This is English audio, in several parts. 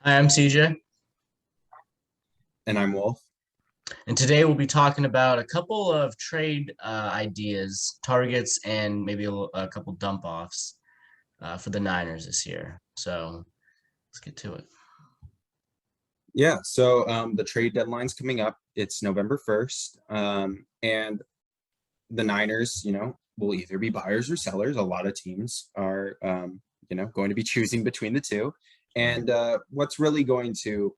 Hi, I'm CJ, And I'm Wolf. and today we'll be talking about a couple of trade ideas, targets, and maybe a couple dump offs for the Niners this year. So let's get to it. Yeah, so the trade deadline's coming up. It's November 1st. And the Niners, will either be buyers or sellers. A lot of teams are going to be choosing between the two. Right. And what's really going to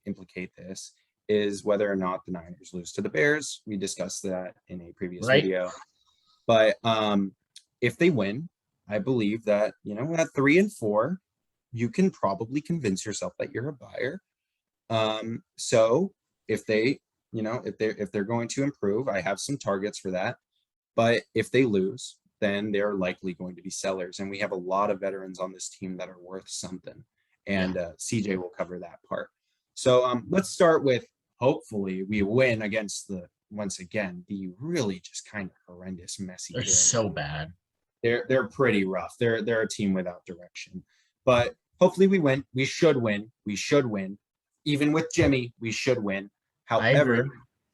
implicate this is whether or not the Niners lose to the Bears. We discussed that in a previous Right? video. But if they win, I believe that, at 3-4, you can probably convince yourself that you're a buyer. So if they, if they're going to improve, I have some targets for that. But if they lose, then they're likely going to be sellers. And we have a lot of veterans on this team that are worth something. Yeah. And CJ will cover that part. So let's start with hopefully we win against once again, the really just kind of horrendous, messy They're Carolina. so bad. They're pretty rough. They're a team without direction. But hopefully we win. We should win. We should win. Even with Jimmy, we should win. I agree. However,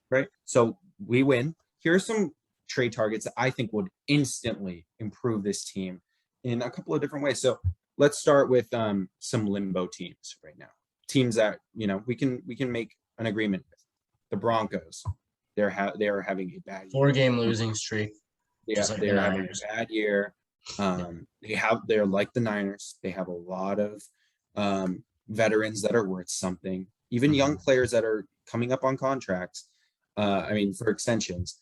right? So we win. Here are some trade targets that I think would instantly improve this team in a couple of different ways. So let's start with some limbo teams right now. Teams that we can make an agreement with. The Broncos. They are having a bad year. 4 game losing streak, Yeah, just like the they're having Niners. a bad year. Yeah. They're like the Niners. They have a lot of veterans that are worth something, even young Mhm. players that are coming up on contracts. For extensions.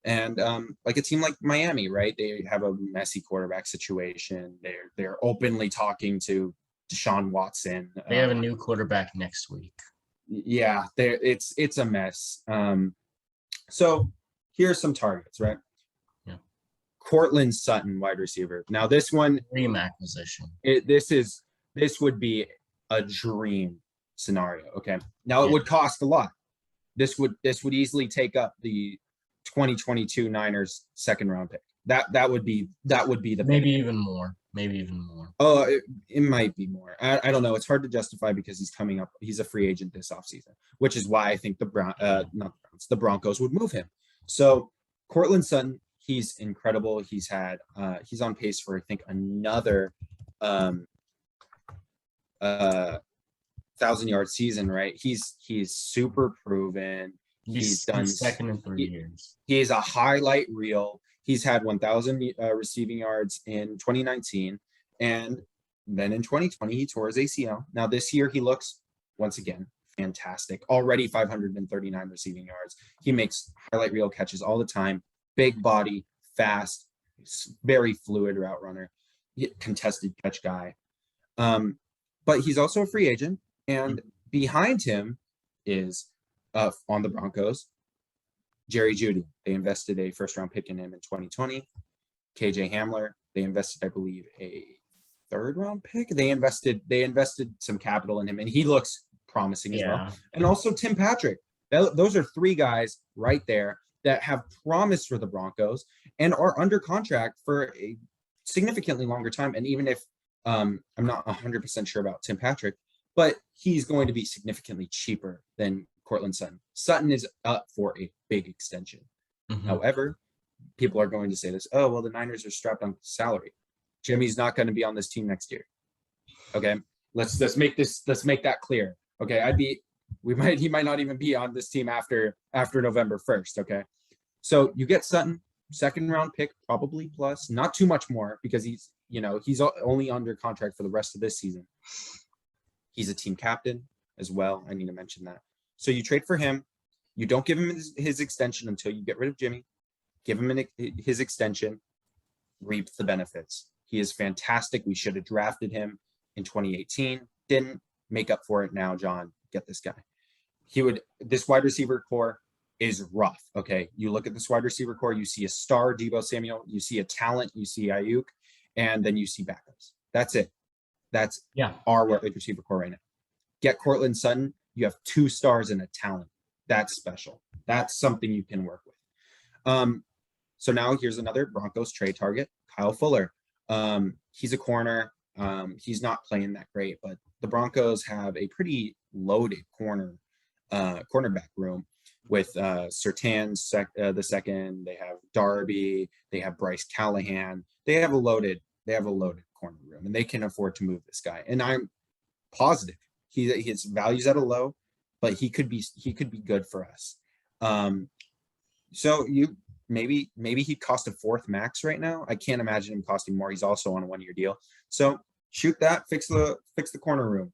And like a team like Miami, right? They have a messy quarterback situation. They're openly talking to Deshaun Watson. They have a new quarterback next week. Yeah, it's a mess. So here's some targets, right? Yeah. Cortland Sutton, wide receiver. Now this one, Dream acquisition. this would be a dream scenario. Okay. Now it Yeah. would cost a lot. This would easily take up the 2022 Niners second round pick. That would be the Maybe pinnacle. even more. Maybe even more. Oh, it might be more. I don't know. It's hard to justify because he's coming up. He's a free agent this offseason, which is why I think not the Browns, the Broncos would move him. So Cortland Sutton, he's incredible. He's on pace for I think another um 1,000-yard season, right? He's super proven. He's done. He's second in 3 years. He is a highlight reel. He's had 1,000 receiving yards in 2019, and then in 2020 he tore his ACL. Now this year he looks once again fantastic. Already 539 receiving yards. He makes highlight reel catches all the time. Big body, fast, very fluid route runner, contested catch guy. But he's also a free agent, and behind him is on the Broncos, Jerry Jeudy. They invested a first round pick in him in 2020. KJ Hamler, they invested, I believe, a third round pick. They invested some capital in him, and he looks promising as well. Yeah. And also Tim Patrick. Those are three guys right there that have promised for the Broncos and are under contract for a significantly longer time. And even if I'm not 100% sure about Tim Patrick, but he's going to be significantly cheaper than Cortland Sutton. Sutton is up for a big extension. Mhm. However, people are going to say this, oh, well, the Niners are strapped on salary. Jimmy's not going to be on this team next year. Okay. Let's make that clear. Okay. He might not even be on this team after November 1st. Okay. So you get Sutton, second round pick, probably plus, not too much more because he's only under contract for the rest of this season. He's a team captain as well. I need to mention that. So you trade for him. You don't give him his extension until you get rid of Jimmy. Give him his extension. Reap the benefits. He is fantastic. We should have drafted him in 2018. Didn't. Make up for it now, John. Get this guy. This wide receiver core is rough. Okay. You look at this wide receiver core, you see a star, Deebo Samuel, you see a talent, you see Ayuk, and then you see backups. That's it. That's Yeah. our wide receiver core right now. Get Cortland Sutton, you have 2 stars and a talent. That's special. That's something you can work with. So now here's another Broncos trade target, Kyle Fuller. He's a corner. He's not playing that great, but the Broncos have a pretty loaded cornerback room with Surtain the second. They have Darby. They have Bryce Callahan. They have a loaded corner room, and they can afford to move this guy. And I'm positive his value's at a low, but he could be good for us. So maybe he'd cost a fourth max right now. I can't imagine him costing more. He's also on a 1-year deal. So shoot that, fix the corner room.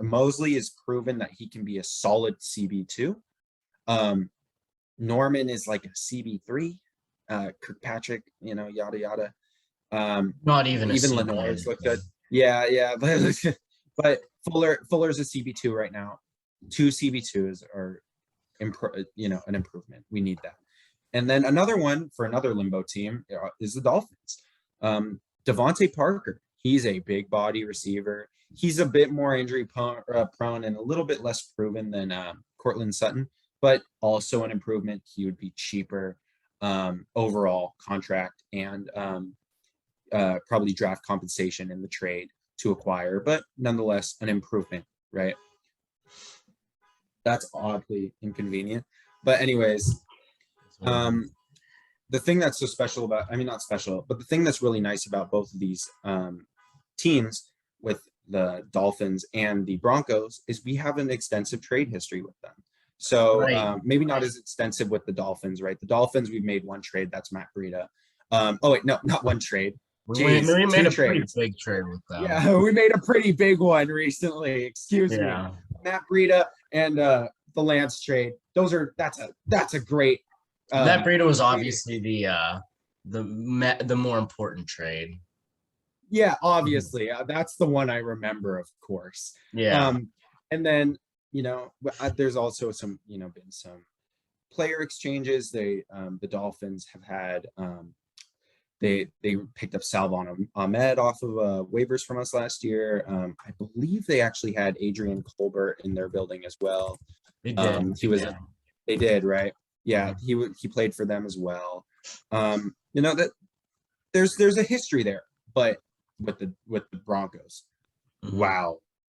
Mosley is proven that he can be a solid CB2. Norman is like a CB3. Kirkpatrick, yada yada. Not even Lenore's looked good. Yeah, but Fuller's a CB2 right now. 2 CB2s are an improvement. We need that. And then another one for another limbo team is the Dolphins. Devontae Parker, he's a big body receiver. He's a bit more injury prone and a little bit less proven than Cortland Sutton, but also an improvement. He would be cheaper overall contract and probably draft compensation in the trade to acquire, but nonetheless an improvement, right? That's oddly inconvenient. But anyways, the thing that's so special about, not special, but the thing that's really nice about both of these teams with the Dolphins and the Broncos is we have an extensive trade history with them. So maybe not as extensive with the Dolphins, right? The Dolphins, we've made one trade. That's Matt Breida. No, not one trade. We made a pretty big trade with them. Yeah, we made a pretty big one recently. Excuse me. Matt Breida and the Lance trade. That's a great. Matt Breida was obviously the more important trade. Yeah, obviously. That's the one I remember, of course. Yeah. And then, there's also been some player exchanges. The Dolphins have had they picked up Salvon Ahmed off of waivers from us last year. I believe they actually had Adrian Colbert in their building as well. They did. They did, right? Yeah, he played for them as well. That there's a history there, but with the Broncos, wow,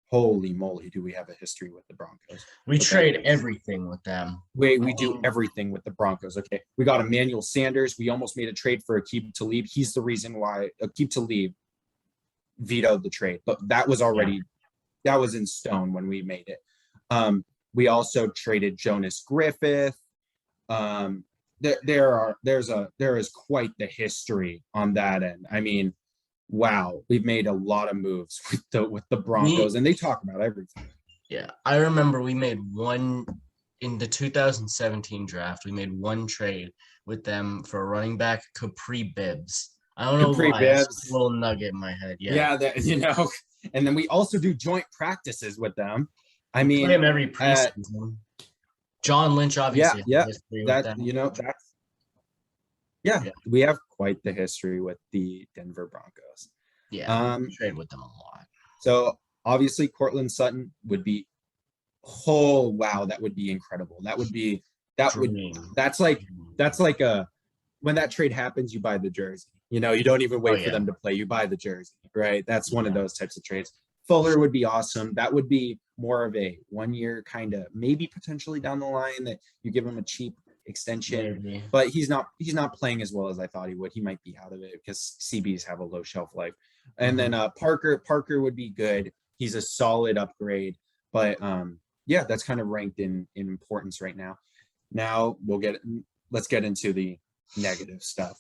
holy moly, do we have a history with the Broncos? We trade everything with them. We do everything with the Broncos. Okay, we got Emmanuel Sanders. We almost made a trade for Aqib Talib. He's the reason why Aqib Talib vetoed the trade, but that was already that was in stone when we made it. We also traded Jonas Griffith. There is quite the history on that end. Wow, we've made a lot of moves with the Broncos, and they talk about everything. Yeah, I remember we made one in the 2017 draft. We made one trade with them for a running back, Capri Bibbs. I don't know why. It's a little nugget in my head. Yeah, and then we also do joint practices with them. Play him every preseason. John Lynch, obviously. We have quite the history with the Denver Broncos. Yeah, trade with them a lot. So obviously, Cortland Sutton would be. Oh wow, that would be incredible. That's like a when that trade happens, you buy the jersey. You don't even wait for them to play. You buy the jersey, right? That's one of those types of trades. Fuller would be awesome. That would be more of a 1-year kind of, maybe potentially down the line that you give him a cheap extension. Maybe. But he's not playing as well as I thought he would. He might be out of it because CBs have a low shelf life. And then Parker would be good. He's a solid upgrade. But that's kind of ranked in importance right now. Now let's get into the negative stuff.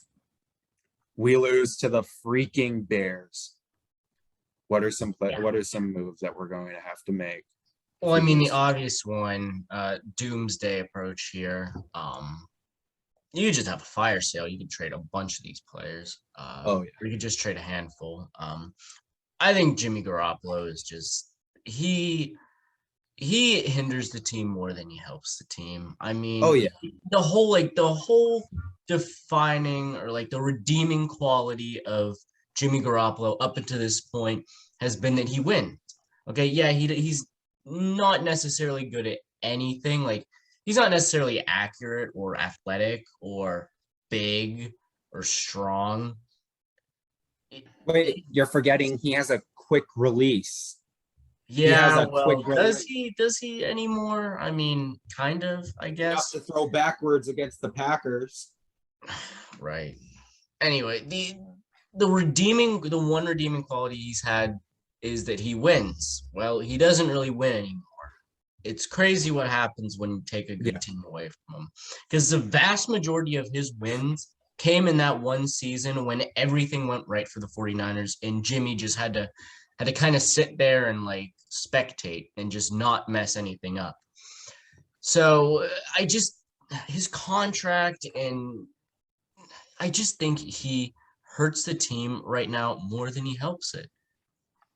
We lose to the freaking Bears. What are some moves that we're going to have to make? Well, the obvious one, doomsday approach here. You just have a fire sale. You can trade a bunch of these players. Or you could just trade a handful. I think Jimmy Garoppolo is just he hinders the team more than he helps the team. The whole defining or the redeeming quality of Jimmy Garoppolo up until this point has been that he wins. Okay, yeah, he's not necessarily good at anything. He's not necessarily accurate or athletic or big or strong. it- Wait, you're forgetting he has a quick release. He has yeah, a quick well, does release he anymore? I mean, kind of, I enough guess. to throw backwards against the Packers. Right. Anyway, the one redeeming quality he's had is that he wins. Well, he doesn't really win anymore. It's crazy what happens when you take a Yeah. good team away from him. Because the vast majority of his wins came in that one season when everything went right for the 49ers and Jimmy just had to kind of sit there and like spectate and just not mess anything up. So I just his contract, and I just think he hurts the team right now more than he helps it.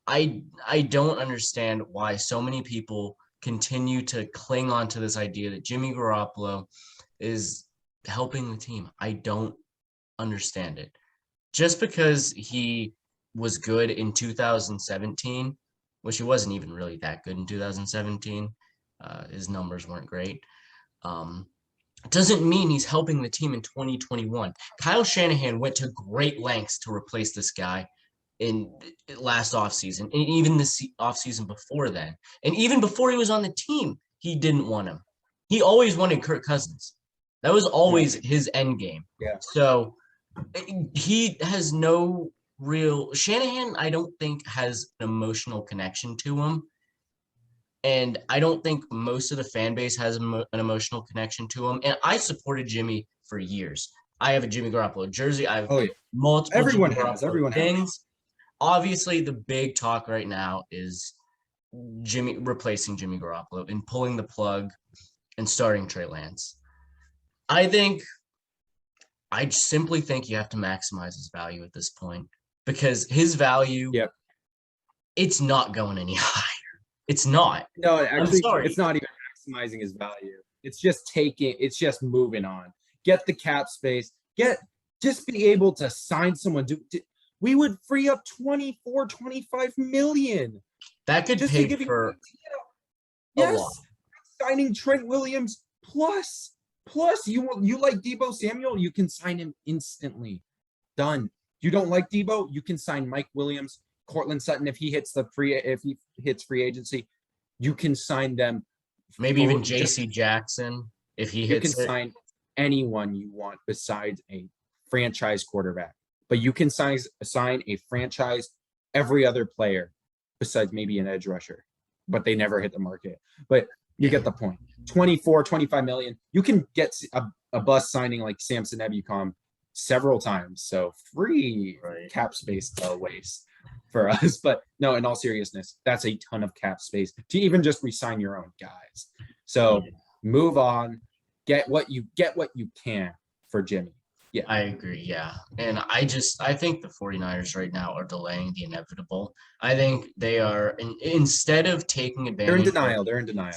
I don't understand why so many people continue to cling on to this idea that Jimmy Garoppolo is helping the team. I don't understand it. Just because he was good in 2017, which he wasn't even really that good in 2017, his numbers weren't great. Um, doesn't mean he's helping the team in 2021. Kyle Shanahan went to great lengths to replace this guy in last offseason, and even this offseason before then. And even before he was on the team, he didn't want him. He always wanted Kirk Cousins. That was always his end game. Yeah. So he has no real Shanahan, I don't think, has an emotional connection to him. And I don't think most of the fan base has an emotional connection to him. And I supported Jimmy for years. I have a Jimmy Garoppolo jersey. I have Oh, yeah. multiple Everyone Jimmy has. Garoppolo Everyone has. things. Obviously, the big talk right now is Jimmy replacing Jimmy Garoppolo and pulling the plug and starting Trey Lance. I simply think you have to maximize his value at this point because his value, Yep. it's not going any higher. It's not. No, actually, sorry. it's not even maximizing his value. It's just moving on. Get the cap space. Just be able to sign someone. We would free up 24, 25 million. That could Just pay to give you for a yes. Yes. Signing Trent Williams plus you like Debo Samuel, you can sign him instantly. Done. You don't like Debo, you can sign Mike Williams, Cortland Sutton if he hits free agency, you can sign them. Maybe even JC Jackson if he you can hits it. sign anyone you want besides a franchise quarterback. But you can sign a franchise every other player besides maybe an edge rusher. But they never hit the market. But you get the point. 24, 25 million. You can get a bust signing like Samson Ebukam several times. So free cap space to waste for us. But no, in all seriousness, that's a ton of cap space to even just resign your own guys. So move on. Get what you can for Jimmy. Yeah. I agree. Yeah. And I think the 49ers right now are delaying the inevitable. I think they are, instead of taking advantage. They're in denial.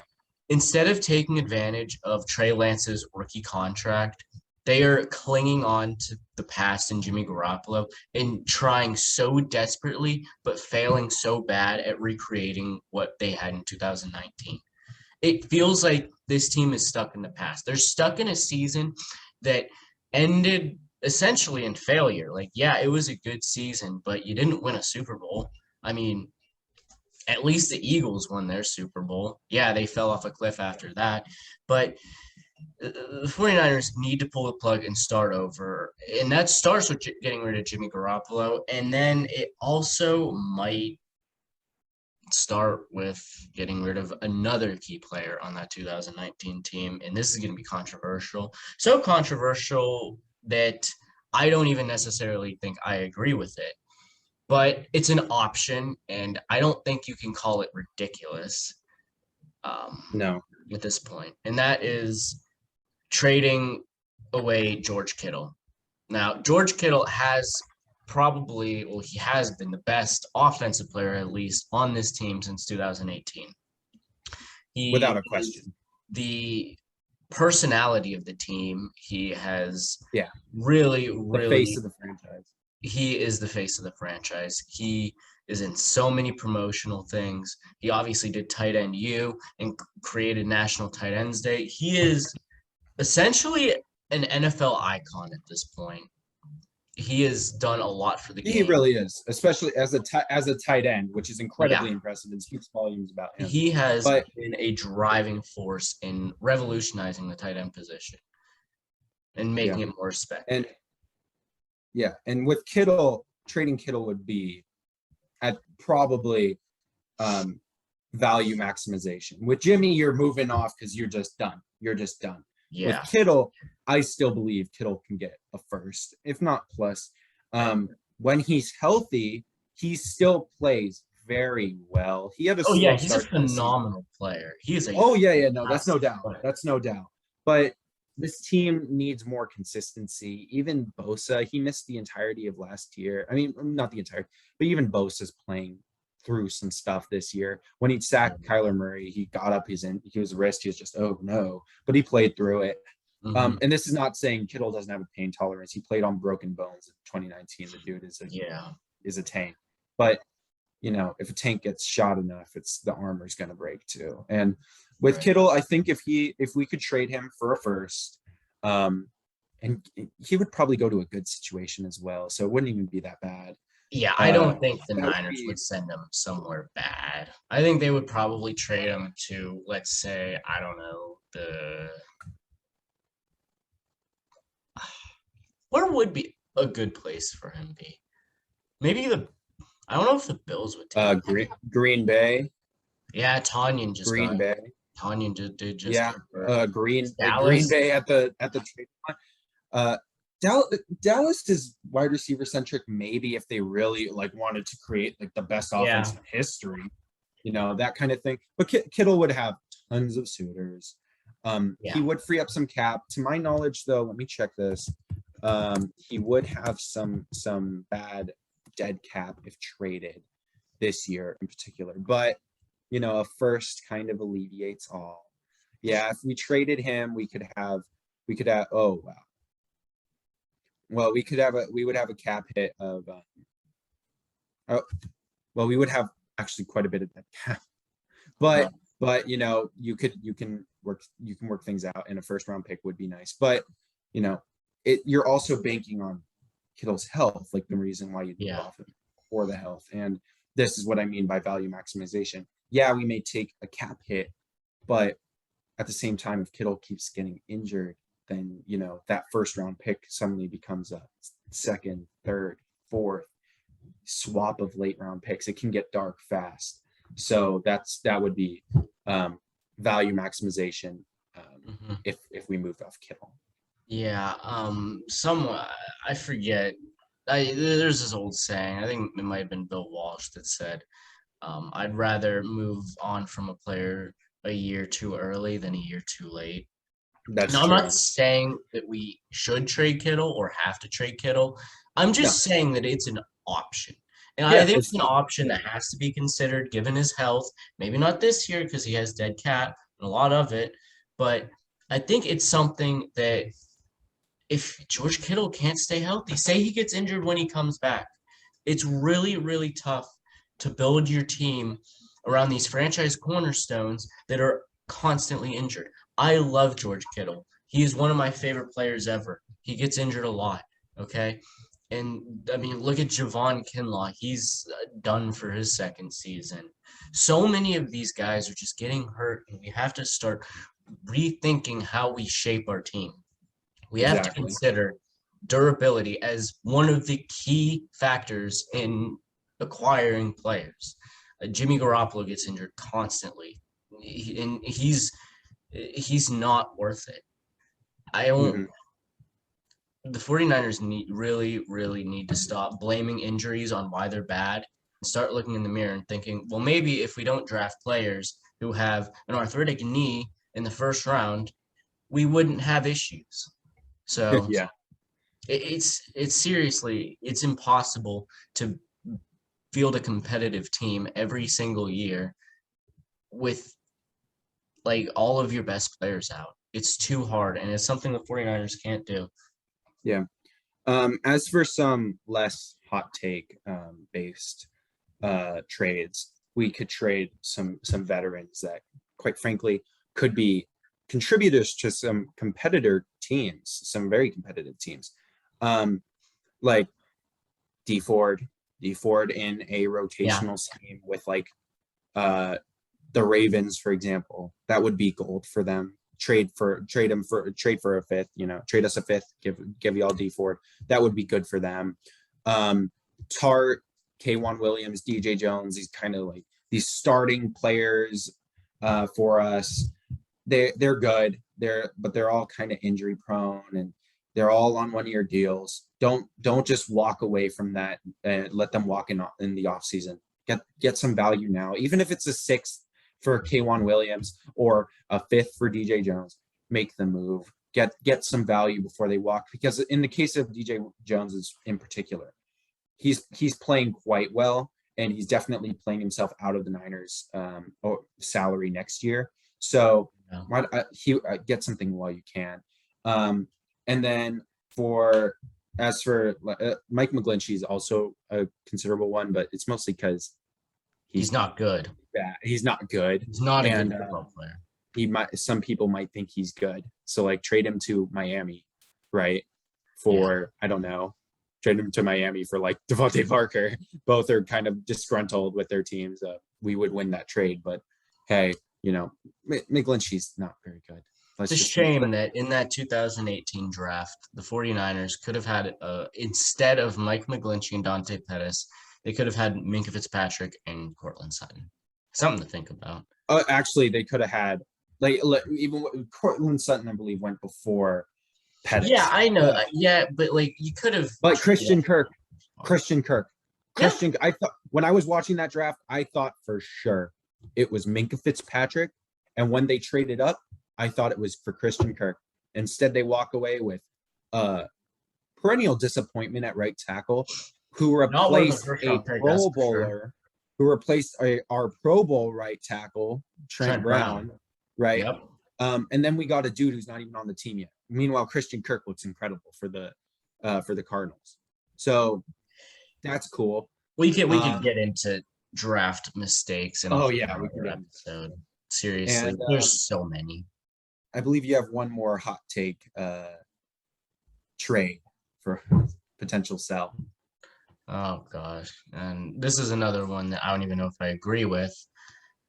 Instead of taking advantage of Trey Lance's rookie contract, they are clinging on to the past in Jimmy Garoppolo and trying so desperately, but failing so bad at recreating what they had in 2019. It feels like this team is stuck in the past. They're stuck in a season that ended essentially in failure. Like, yeah, it was a good season, but you didn't win a Super Bowl. I mean, at least the Eagles won their Super Bowl. Yeah, they fell off a cliff after that. But the 49ers need to pull the plug and start over. And that starts with getting rid of Jimmy Garoppolo. And then it also might start with getting rid of another key player on that 2019 team. And this is going to be controversial. So controversial that I don't even necessarily think I agree with it. But it's an option, and I don't think you can call it ridiculous. No. At this point. And that is trading away George Kittle. Now, George Kittle has he has been the best offensive player, at least, on this team since 2018. Without a question. The personality of the team, he has really the face of the franchise. He is the face of the franchise. He is in so many promotional things. He obviously did Tight End U and created National Tight Ends Day. He is essentially an NFL icon at this point. he has done a lot for the He game. really is, especially as a tight end, which is incredibly Yeah, impressive and speaks volumes about him. he has But been a driving force in revolutionizing the tight end position and yeah, making it more respected. and yeah, and with Kittle, trading Kittle would be at probably value maximization. With Jimmy, you're moving off because you're just done. You're just done. With Yeah. Kittle, I still believe Kittle can get a first, if not plus. When he's healthy, he still plays very well. He had a Oh yeah, slow he's a start to the season. phenomenal player. He is a Oh yeah, no, that's no fantastic doubt. player. That's no doubt. But this team needs more consistency. Even Bosa, he missed the entirety of last year. I mean, not the entire, but even Bosa's playing through some stuff this year. When he sacked Kyler Murray, he got up his wrist. He was just, oh no, but he played through it. Mhm. And this is not saying Kittle doesn't have a pain tolerance. He played on broken bones in 2019. The dude is a tank. But if a tank gets shot enough, it's the armor's going to break too. And with Right. Kittle, I think if we could trade him for a first, and he would probably go to a good situation as well, so it wouldn't even be that bad. Yeah, I don't think the That would Niners be would send him somewhere bad. I think they would probably trade him to, let's say, I don't know, where would be a good place for him be? Maybe I don't know if the Bills would take him. Green Bay, Yeah, Tanyan just got Green Bay, Tanyan did just yeah, get hurt. Green Dallas. Bay at the trade line. Dallas is wide receiver centric. Maybe if they really wanted to create the best Yeah. offense in history, that kind of thing. But Kittle would have tons of suitors. Yeah. He would free up some cap. To my knowledge, though, let me check this. He would have some bad dead cap if traded this year in particular. But a first kind of alleviates all. Yeah, if we traded him, we could have. Oh wow. Well, we would have a cap hit of. Well, we would have actually quite a bit of that cap, but you can work things out, and a first round pick would be nice. But you're also banking on Kittle's health, like the reason why you move off him for the health. And this is what I mean by value maximization. Yeah, we may take a cap hit, but at the same time, if Kittle keeps getting injured, then that first round pick suddenly becomes a second, third, fourth swap of late round picks. It can get dark fast. So that would be value maximization if we moved off Kittle. Yeah, I forget. There's this old saying. I think it might have been Bill Walsh that said, "I'd rather move on from a player a year too early than a year too late." That's Now, I'm true. not saying that we should trade Kittle or have to trade Kittle. I'm just saying that it's an option. And I think it's an option that has to be considered given his health. Maybe not this year because he has dead cap and a lot of it, but I think it's something that if George Kittle can't stay healthy, say he gets injured when he comes back, it's really, really tough to build your team around these franchise cornerstones that are constantly injured. I love George Kittle. He is one of my favorite players ever. He gets injured a lot, okay? And I mean, look at Javon Kinlaw. He's done for his second season. So many of these guys are just getting hurt, and we have to start rethinking how we shape our team. We have to consider durability as one of the key factors in acquiring players. Jimmy Garoppolo gets injured constantly, and he's not worth it. I don't. The 49ers really need to stop blaming injuries on why they're bad and start looking in the mirror and thinking, well, maybe if we don't draft players who have an arthritic knee in the first round, we wouldn't have issues. So yeah, it's seriously, it's impossible to field a competitive team every single year with all of your best players out. It's too hard, and it's something the 49ers can't do. Yeah. As for some less hot take based trades, we could trade some veterans that, quite frankly, could be contributors to some competitor teams, some very competitive teams. like D Ford in a Yeah. rotational scheme with like the Ravens, for example. That would be gold for them. Trade for a fifth, trade us a fifth, give y'all D Ford. That would be good for them. Tart, K1 Williams, DJ Jones, these kind of like these starting players for us. They're good. But they're all kind of injury prone and they're all on 1-year deals. Don't just walk away from that and let them walk in the off season. Get some value now, even if it's a 6th for K1 Williams or a 5th for DJ Jones. Make the move. Get some value before they walk, because in the case of DJ Jones in particular, he's playing quite well, and he's definitely playing himself out of the Niners salary next year. So why get something while you can. And then as for Mike McGlinchey is also a considerable one, but it's mostly because he's not good. Yeah, he's not good. He's not a good football player. Some people might think he's good. So like trade him to Miami, right? For I don't know. Trade him to Miami for like Devontae Parker. Both are kind of disgruntled with their teams. We would win that trade, but hey, McGlinchey's not very good. It's a shame that in that 2018 draft, the 49ers could have had, instead of Mike McGlinchey and Dante Pettis, they could have had Minkah Fitzpatrick and Cortland Sutton. Something to think about. Actually, they could have had, even Cortland Sutton, I believe, went before Pettis. Yeah, I know. But you could have. But Christian Kirk. I thought when I was watching that draft, I thought for sure it was Minkah Fitzpatrick. And when they traded up, I thought it was for Christian Kirk. Instead, they walk away with perennial disappointment at right tackle, who replaced a Pro Bowler, who replaced our Pro Bowl right tackle, Trent Brown, right? Yep. And then we got a dude who's not even on the team yet. Meanwhile, Christian Kirk looks incredible for the Cardinals. So that's cool. We could get into draft mistakes and we could episode. Seriously, there's so many. I believe you have one more hot take trade for potential sell. Oh gosh, and this is another one that I don't even know if I agree with.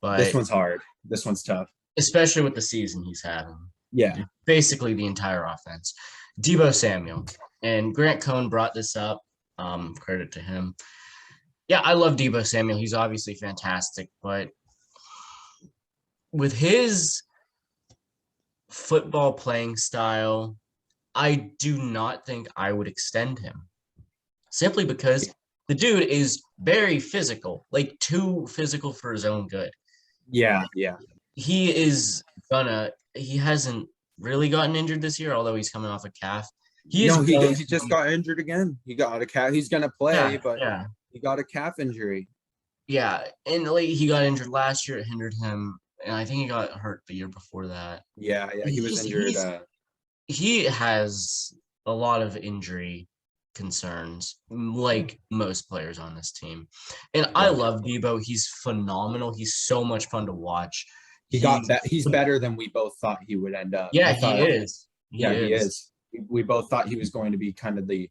But this one's hard. This one's tough, especially with the season he's having. Yeah, basically the entire offense. Deebo Samuel, and Grant Cohn brought this up. Credit to him. Yeah, I love Deebo Samuel. He's obviously fantastic, but with his football playing style, I do not think I would extend him. Simply because the dude is very physical, like too physical for his own good. Yeah. He hasn't really gotten injured this year, although he's coming off a calf. He just got injured again. He got a calf. He's gonna play, but he got a calf injury. Yeah, and he got injured last year. It hindered him, and I think he got hurt the year before that. Yeah, he was injured. He has a lot of injury concerns, like most players on this team. And I love Deebo. He's phenomenal. He's so much fun to watch. He's better than we both thought he would end up. Yeah, he is. He is. We both thought he was going to be kind of the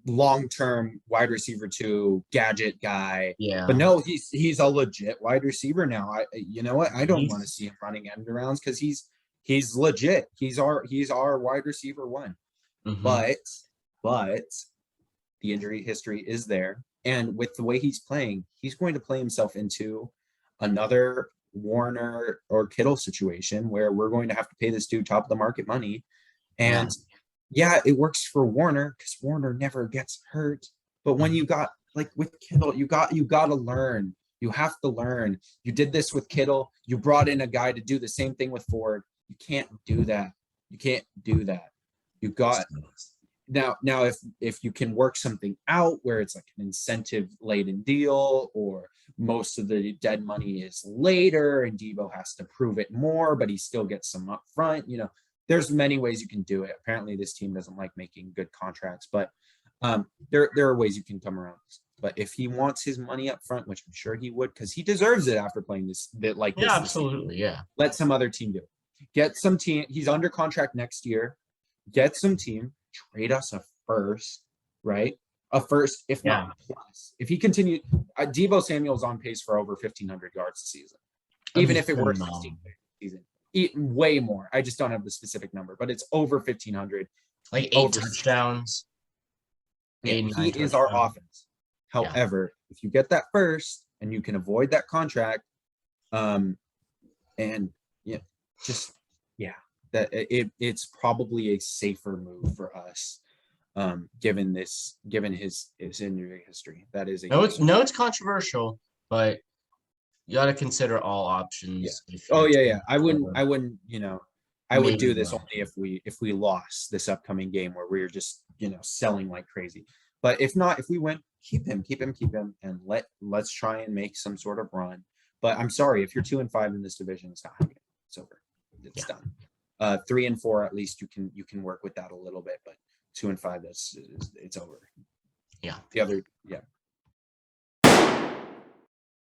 long-term wide receiver 2 gadget guy. Yeah. But no, he's a legit wide receiver now. You know what? I don't want to see him running end arounds because he's legit. He's our wide receiver 1. Mm-hmm. But the injury history is there. And with the way he's playing, he's going to play himself into another Warner or Kittle situation where we're going to have to pay this dude top of the market money. And it works for Warner because Warner never gets hurt. But when you got like with Kittle, you got to learn. You have to learn. You did this with Kittle. You brought in a guy to do the same thing with Ford. You can't do that. You got now if you can work something out where it's like an incentive laden deal, or most of the dead money is later and Deebo has to prove it more, but he still gets some up front, there's many ways you can do it. Apparently this team doesn't like making good contracts, but there are ways you can come around this. But if he wants his money up front, which I'm sure he would, because he deserves it after playing this bit like this. Yeah, absolutely. Yeah. Let some other team do it. Get some team. He's under contract next year. Get some team. Trade us a first. right? A first, if Yeah. not plus. If he continued, Deebo Samuel's on pace for over 1,500 yards this season, That'd even be if it were phenomenal. 16 season. Way more. I just don't have the specific number, but it's over 1,500. Like 8 over touchdowns. Yeah, 8, he 9 is our touchdowns. offense. However, if you get that first and you can avoid that contract, and yeah, just that it's probably a safer move for us, given his injury history. That is a It's controversial, but you got to consider all yeah. options. Oh yeah. I wouldn't, I would do Maybe this not. only if we lost this upcoming game where we're just, selling like crazy. But if not, if we win, keep him, and let's try and make some sort of run. But I'm sorry, if you're 2-5 in this division, it's not happening. It's over. It's done. 3-4, at least you can work with that a little bit, but 2-5, it's over. Yeah. The other,